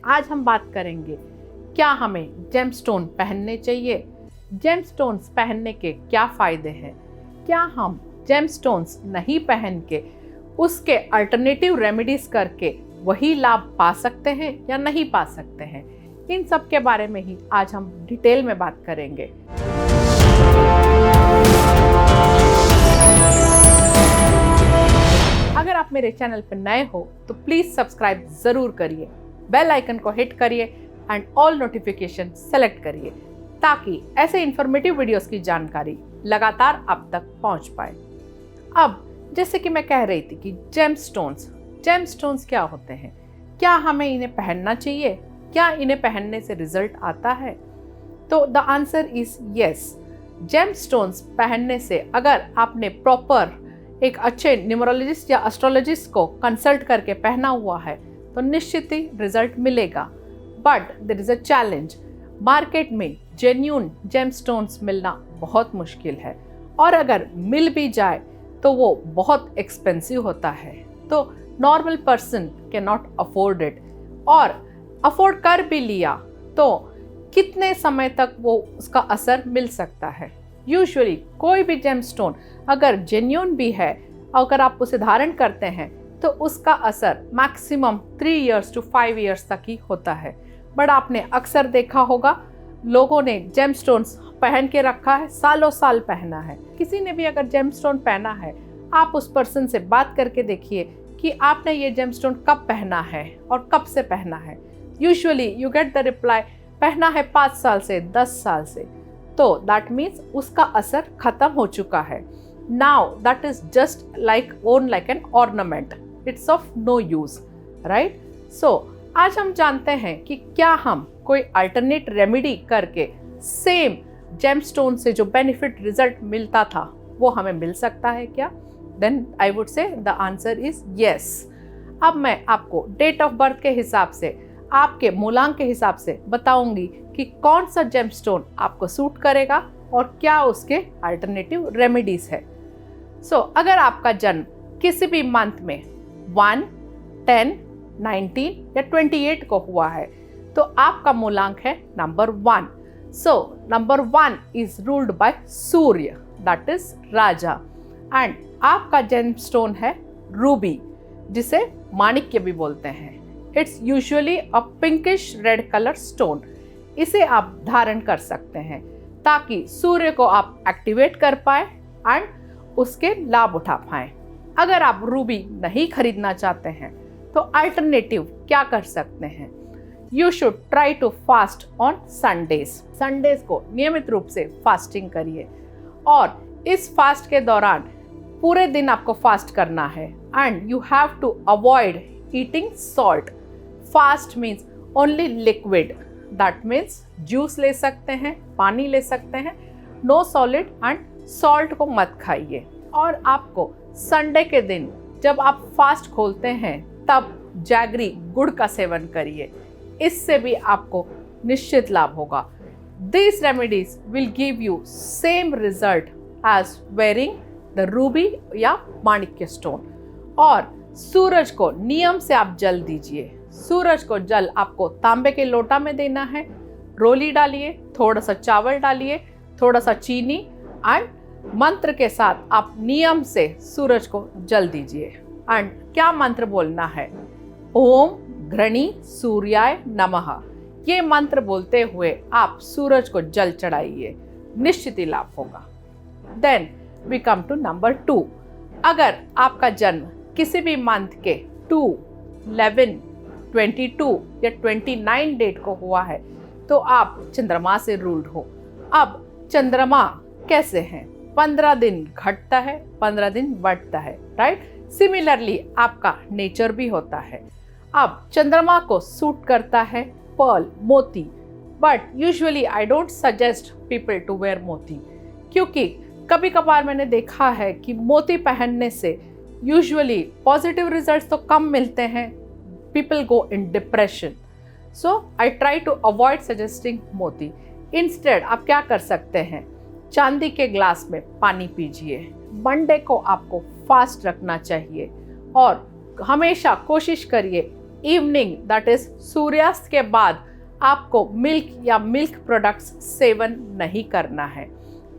आज हम बात करेंगे क्या हमें जेमस्टोन पहनने चाहिए, जेमस्टोन्स पहनने के क्या फ़ायदे हैं, क्या हम जेमस्टोन्स नहीं पहन के उसके अल्टरनेटिव रेमेडीज़ करके वही लाभ पा सकते हैं या नहीं पा सकते हैं। इन सब के बारे में ही आज हम डिटेल में बात करेंगे। अगर आप मेरे चैनल पर नए हो तो प्लीज़ सब्सक्राइब ज़रूर करिए, बेल आइकन को हिट करिए एंड ऑल नोटिफिकेशन सेलेक्ट करिए ताकि ऐसे इन्फॉर्मेटिव वीडियोस की जानकारी लगातार आप तक पहुंच पाए। अब जैसे कि मैं कह रही थी कि जेमस्टोन्स क्या होते हैं, क्या हमें इन्हें पहनना चाहिए, क्या इन्हें पहनने से रिजल्ट आता है? तो the answer is yes. Gemstones पहनने से अगर आपने प्रॉपर एक अच्छे न्यूमरोलॉजिस्ट या एस्ट्रोलॉजिस्ट को कंसल्ट करके पहना हुआ है तो निश्चित ही रिजल्ट मिलेगा। But there is a challenge, market में जेन्युइन जेमस्टोन्स मिलना बहुत मुश्किल है और अगर मिल भी जाए तो वो बहुत एक्सपेंसिव होता है, तो normal person can not afford it, और अफोर्ड कर भी लिया तो कितने समय तक वो उसका असर मिल सकता है। यूजुअली कोई भी जेमस्टोन अगर जेन्युइन भी है, अगर आप उसे धारण करते हैं तो उसका असर मैक्सिमम 3 years to 5 years तक ही होता है। बट आपने अक्सर देखा होगा लोगों ने जेमस्टोन्स पहन के रखा है, सालों साल पहना है। किसी ने भी अगर जेमस्टोन पहना है, आप उस पर्सन से बात करके देखिए कि आपने ये जेमस्टोन कब पहना है और कब से पहना है। Usually you get the reply पहना है 5 साल से, 10 साल से, तो दैट मीन्स उसका असर खत्म हो चुका है। Now that is just like an ornament, it's of no use, right? So आज हम जानते हैं कि क्या हम कोई अल्टरनेट रेमेडी करके सेम जेमस्टोन से जो बेनिफिट रिजल्ट मिलता था वो हमें मिल सकता है क्या? Then I would say the answer is yes. अब मैं आपको डेट ऑफ बर्थ के हिसाब से, आपके मूलांक के हिसाब से बताऊंगी कि कौन सा जेमस्टोन आपको सूट करेगा और क्या उसके अल्टरनेटिव रेमेडीज है। सो अगर आपका जन्म किसी भी मंथ में 1, 10, 19 या 28 को हुआ है तो आपका मूलांक है number 1। So number 1 is ruled by Surya, that is Raja, and आपका जेमस्टोन है रूबी, जिसे माणिक्य भी बोलते हैं। It's usually a pinkish red colour stone. इसे आप धारण कर सकते हैं ताकि सूर्य को आप एक्टिवेट कर पाए एंड उसके लाभ उठा पाएं। अगर आप रूबी नहीं खरीदना चाहते हैं तो अल्टरनेटिव क्या कर सकते हैं? You should try to fast on Sundays को नियमित रूप से फास्टिंग करिए, और इस फास्ट के दौरान पूरे दिन आपको फास्ट करना है and you have to avoid eating salt. Fast means only liquid, that means juice ले सकते हैं, पानी ले सकते हैं, नो सॉलिड एंड सॉल्ट को मत खाइए। और आपको संडे के दिन जब आप फास्ट खोलते हैं तब जैगरी गुड़ का सेवन करिए, इससे भी आपको निश्चित लाभ होगा। These remedies will give you same result as wearing the ruby या माणिक्य स्टोन। और सूरज को नियम से आप जल दीजिए। सूरज को जल आपको तांबे के लोटा में देना है, रोली डालिए, थोड़ा सा चावल डालिए, थोड़ा सा चीनी, एंड मंत्र के साथ आप नियम से सूरज को जल दीजिए। एंड क्या मंत्र बोलना है? ओम घृणी सूर्याय नमः। ये मंत्र बोलते हुए आप सूरज को जल चढ़ाइए, निश्चित ही लाभ होगा। Then we come to number 2। अगर आपका जन्म किसी भी मंथ के 2, 11, 22 या 29 डेट को हुआ है तो आप चंद्रमा से रूल्ड हो। अब चंद्रमा कैसे हैं? 15 दिन घटता है, 15 दिन बढ़ता है, राइट? सिमिलरली आपका नेचर भी होता है। अब चंद्रमा को सूट करता है पर्ल, मोती, but usually I don't suggest people to wear मोती, क्योंकि कभी कभार मैंने देखा है कि मोती पहनने से यूजुअली पॉजिटिव रिजल्ट्स तो कम मिलते हैं, people go in depression. So I try to avoid suggesting मोती। इंस्टेड आप क्या कर सकते हैं? चांदी के ग्लास में पानी पीजिए। मंडे को आपको फास्ट रखना चाहिए और हमेशा कोशिश करिए इवनिंग दैट इज सूर्यास्त के बाद आपको मिल्क या मिल्क प्रोडक्ट्स सेवन नहीं करना है।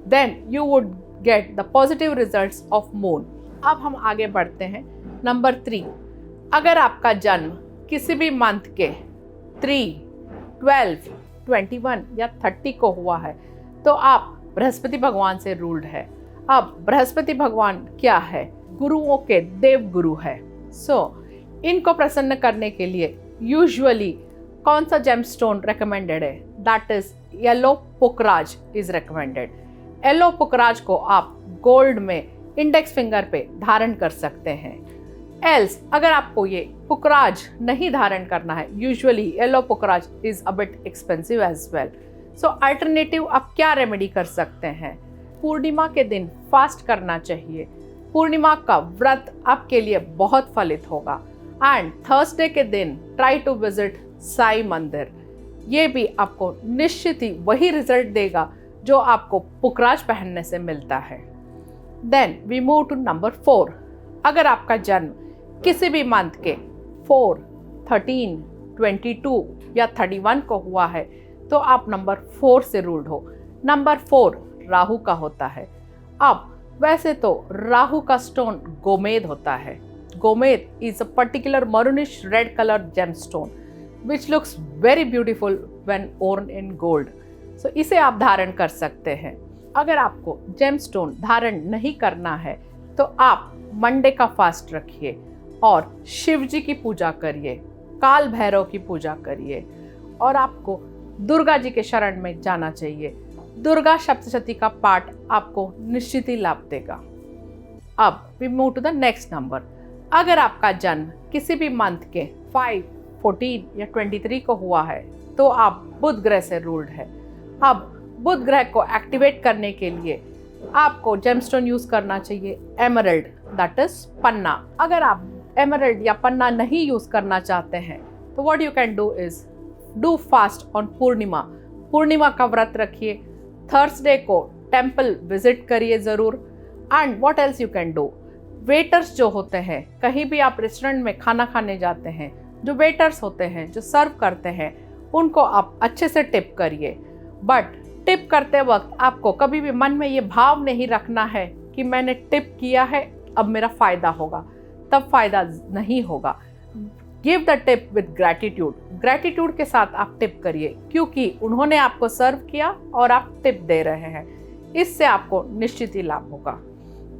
Then you would get the positive results of moon. अब हम आगे बढ़ते हैं। नंबर 3, अगर आपका जन्म किसी भी मंथ के 3, 12, 21 या 30 को हुआ है तो आप बृहस्पति भगवान से रूल्ड है। अब बृहस्पति भगवान क्या है? गुरुओं के देव गुरु है। इनको प्रसन्न करने के लिए यूजुअली कौन सा जेमस्टोन रेकमेंडेड है? That is yellow Pukhraj is recommended. Yellow पुखराज को आप गोल्ड में इंडेक्स फिंगर पे धारण कर सकते हैं। एल्स अगर आपको ये पुखराज नहीं धारण करना है, usually yellow Pukhraj is a bit expensive as well. Alternative आप क्या रेमेडी कर सकते हैं? पूर्णिमा के दिन फास्ट करना चाहिए। पूर्णिमा का व्रत आपके लिए बहुत फलित होगा। एंड थर्सडे के दिन ट्राई टू विजिट साई मंदिर। ये भी आपको निश्चित ही वही रिजल्ट देगा जो आपको पुखराज पहनने से मिलता है। Then we move to number 4। अगर आपका जन्म किसी भी मंथ के 4, 13, 22 या 31 को हुआ है तो आप नंबर 4 से रूल्ड हो। नंबर 4 राहु का होता है। अब वैसे तो राहु का स्टोन गोमेद होता है। गोमेद is a particular maroonish red colour gemstone which looks very beautiful when worn in gold. So इसे आप धारण कर सकते हैं। अगर आपको जेमस्टोन धारण नहीं करना है तो आप मंडे का फास्ट रखिए और शिव जी की पूजा करिए, काल भैरव की पूजा करिए और आपको दुर्गा जी के शरण में जाना चाहिए। दुर्गा सप्तशती का पाठ आपको निश्चित ही लाभ देगा। अब we move to the next number. अगर आपका जन्म किसी भी मंथ के 5, 14 या 23 को हुआ है तो आप बुध ग्रह से रूल्ड है। अब बुध ग्रह को एक्टिवेट करने के लिए आपको जेमस्टोन यूज करना चाहिए एमरल्ड, दैट इज पन्ना। अगर आप एमरल्ड या पन्ना नहीं यूज करना चाहते हैं तो what you can do is do fast on Purnima. Purnima का व्रत रखिए। थर्सडे को टेम्पल विजिट करिए जरूर। And what else you can do, waiters जो होते हैं, कहीं भी आप रेस्टोरेंट में खाना खाने जाते हैं, जो वेटर्स होते हैं जो सर्व करते हैं उनको आप अच्छे से टिप करिए। बट टिप करते वक्त आपको कभी भी मन में ये भाव नहीं रखना है कि मैंने टिप किया है अब मेरा फ़ायदा होगा, तब फ़ायदा नहीं होगा। Give the tip with gratitude. Gratitude के साथ आप टिप करिए क्योंकि उन्होंने आपको सर्व किया और आप टिप दे रहे हैं। इससे आपको निश्चित ही लाभ होगा।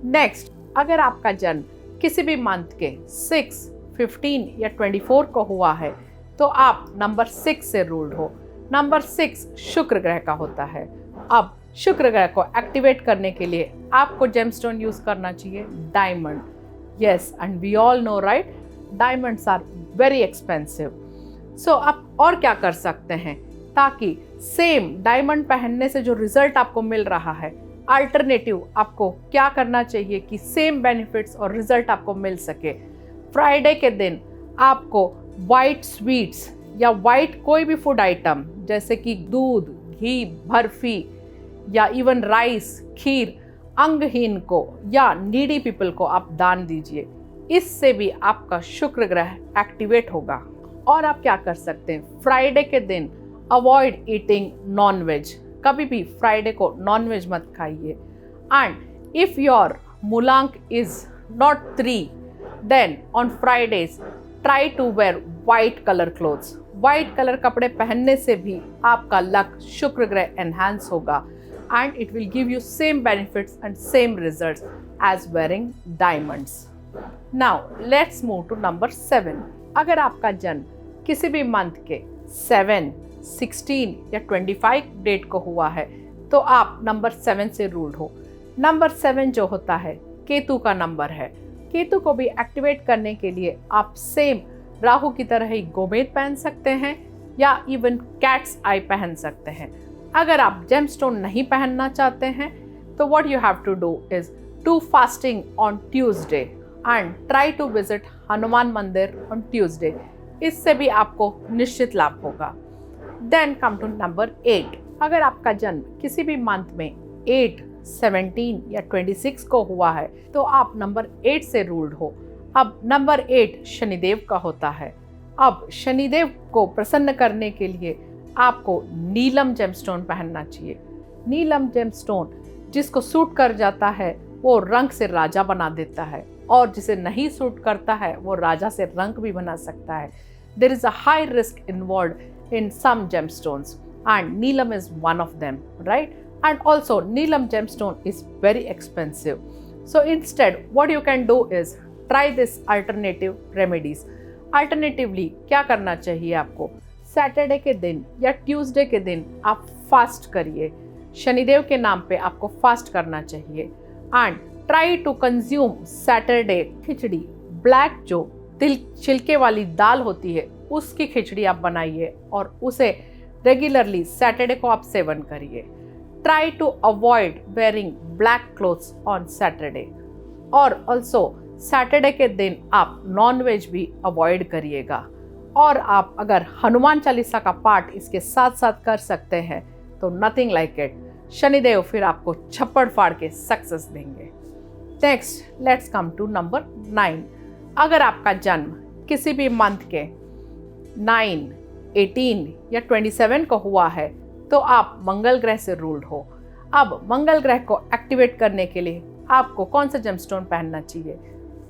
नेक्स्ट, अगर आपका जन्म किसी भी मंथ के 6, 15 या 24 को हुआ है तो आप नंबर 6 से रूल्ड हो। नंबर 6 शुक्र ग्रह का होता है। अब शुक्र ग्रह को एक्टिवेट करने के लिए आपको जेमस्टोन यूज करना चाहिए diamond. Yes, and we all know right, diamonds are very expensive. आप और क्या कर सकते हैं ताकि सेम डायमंड पहनने से जो रिजल्ट आपको मिल रहा है, अल्टरनेटिव आपको क्या करना चाहिए कि सेम बेनिफिट्स और रिजल्ट आपको मिल सके। फ्राइडे के दिन आपको वाइट स्वीट्स या वाइट कोई भी फूड आइटम जैसे कि दूध, घी, बर्फी या इवन राइस, खीर अंगहीन को या नीडी पीपल को आप दान दीजिए। इससे भी आपका शुक्र ग्रह एक्टिवेट होगा। और आप क्या कर सकते हैं, फ्राइडे के दिन अवॉइड ईटिंग नॉनवेज। कभी भी फ्राइडे को नॉनवेज मत खाइए। And if your mulank is not 3, then on Fridays try to wear white colour clothes. White colour कपड़े पहनने से भी आपका लक शुक्र ग्रह एनहांस होगा and it will give you same benefits and same results as wearing diamonds. Now let's move to number 7. अगर आपका जन्म किसी भी मंथ के 7, 16 या 25 डेट को हुआ है तो आप नंबर 7 से रूल्ड हो। नंबर 7 जो होता है केतु का नंबर है। केतु को भी एक्टिवेट करने के लिए आप सेम राहु की तरह ही गोमेद पहन सकते हैं या इवन कैट्स आई पहन सकते हैं। अगर आप जेमस्टोन नहीं पहनना चाहते हैं तो what you have to do is do fasting on Tuesday and try to visit Hanuman mandir on Tuesday. इससे भी आपको निश्चित लाभ होगा। Then come to number 8। अगर आपका जन्म किसी भी मंथ में 8, 17 या 26 को हुआ है तो आप नंबर 8 से रूल्ड हो। अब नंबर 8 शनिदेव का होता है। अब शनिदेव को प्रसन्न करने के लिए आपको नीलम जेमस्टोन पहनना चाहिए। नीलम जेमस्टोन जिसको सूट कर जाता है वो रंग से राजा बना देता है, और जिसे नहीं सूट करता है वो राजा से रंग भी बना सकता है। There is a high risk involved in some gemstones and Neelam is one of them, right? And also Neelam gemstone is very expensive. So instead what you can do is try this alternative remedies. Alternatively क्या करना चाहिए आपको, Saturday के दिन या Tuesday के दिन आप फास्ट करिए, शनिदेव के नाम पे आपको फास्ट करना चाहिए। And try to consume Saturday khichdi, black जो तिल छिलके वाली दाल होती है उसकी खिचड़ी आप बनाइए और उसे रेगुलरली सैटरडे को आप सेवन करिए। Try to avoid wearing black clothes on Saturday, और ऑल्सो सैटरडे के दिन आप नॉन वेज भी अवॉइड करिएगा। और आप अगर हनुमान चालीसा का पाठ इसके साथ साथ कर सकते हैं तो नथिंग लाइक इट, शनिदेव फिर आपको छप्पड़ फाड़ के सक्सेस देंगे। Next let's come to number 9। अगर आपका जन्म किसी भी मंथ के 9, 18 या 27 को हुआ है तो आप मंगल ग्रह से रूल्ड हो। अब मंगल ग्रह को एक्टिवेट करने के लिए आपको कौन सा जेमस्टोन पहनना चाहिए,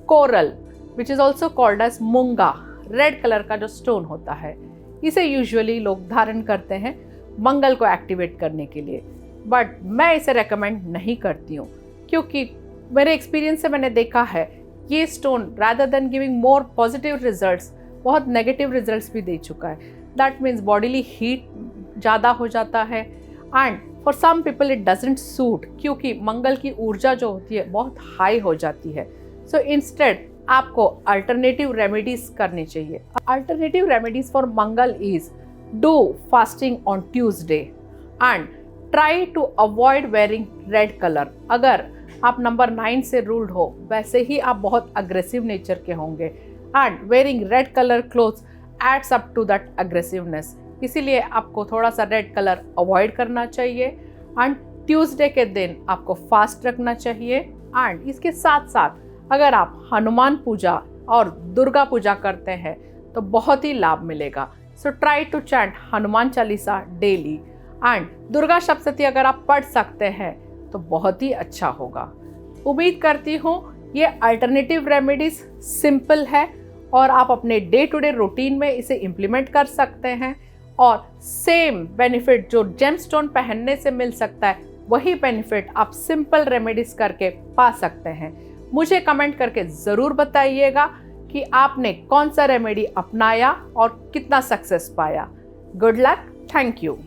coral which is also called as moonga, red colour का जो स्टोन होता है, इसे यूजुअली लोग धारण करते हैं मंगल को एक्टिवेट करने के लिए। बट मैं इसे रेकमेंड नहीं करती हूँ, क्योंकि मेरे एक्सपीरियंस से मैंने देखा है ये stone rather than giving more positive results बहुत नेगेटिव रिजल्ट्स भी दे चुका है। दैट मीन्स बॉडीली हीट ज़्यादा हो जाता है and for some people it doesn't suit, क्योंकि मंगल की ऊर्जा जो होती है बहुत हाई हो जाती है। सो इंस्टेड आपको अल्टरनेटिव रेमेडीज करनी चाहिए। Alternative remedies for Mangal is do fasting on Tuesday and try to avoid wearing red colour. अगर आप नंबर 9 से रूल्ड हो वैसे ही आप बहुत अग्रेसिव नेचर के होंगे and wearing red colour clothes adds up to that aggressiveness, इसीलिए आपको थोड़ा सा रेड कलर अवॉइड करना चाहिए एंड ट्यूसडे के दिन आपको फास्ट रखना चाहिए। एंड इसके साथ साथ अगर आप हनुमान पूजा और दुर्गा पूजा करते हैं तो बहुत ही लाभ मिलेगा। So try to chant Hanuman Chalisa daily and Durga Saptashati अगर आप पढ़ सकते हैं तो बहुत ही अच्छा होगा। उम्मीद करती हूँ ये अल्टरनेटिव रेमेडीज सिंपल है और आप अपने डे टू डे रूटीन में इसे इम्प्लीमेंट कर सकते हैं, और सेम बेनिफिट जो जेमस्टोन पहनने से मिल सकता है वही बेनिफिट आप सिंपल रेमेडीज करके पा सकते हैं। मुझे कमेंट करके ज़रूर बताइएगा कि आपने कौन सा रेमेडी अपनाया और कितना सक्सेस पाया। Good luck, thank you.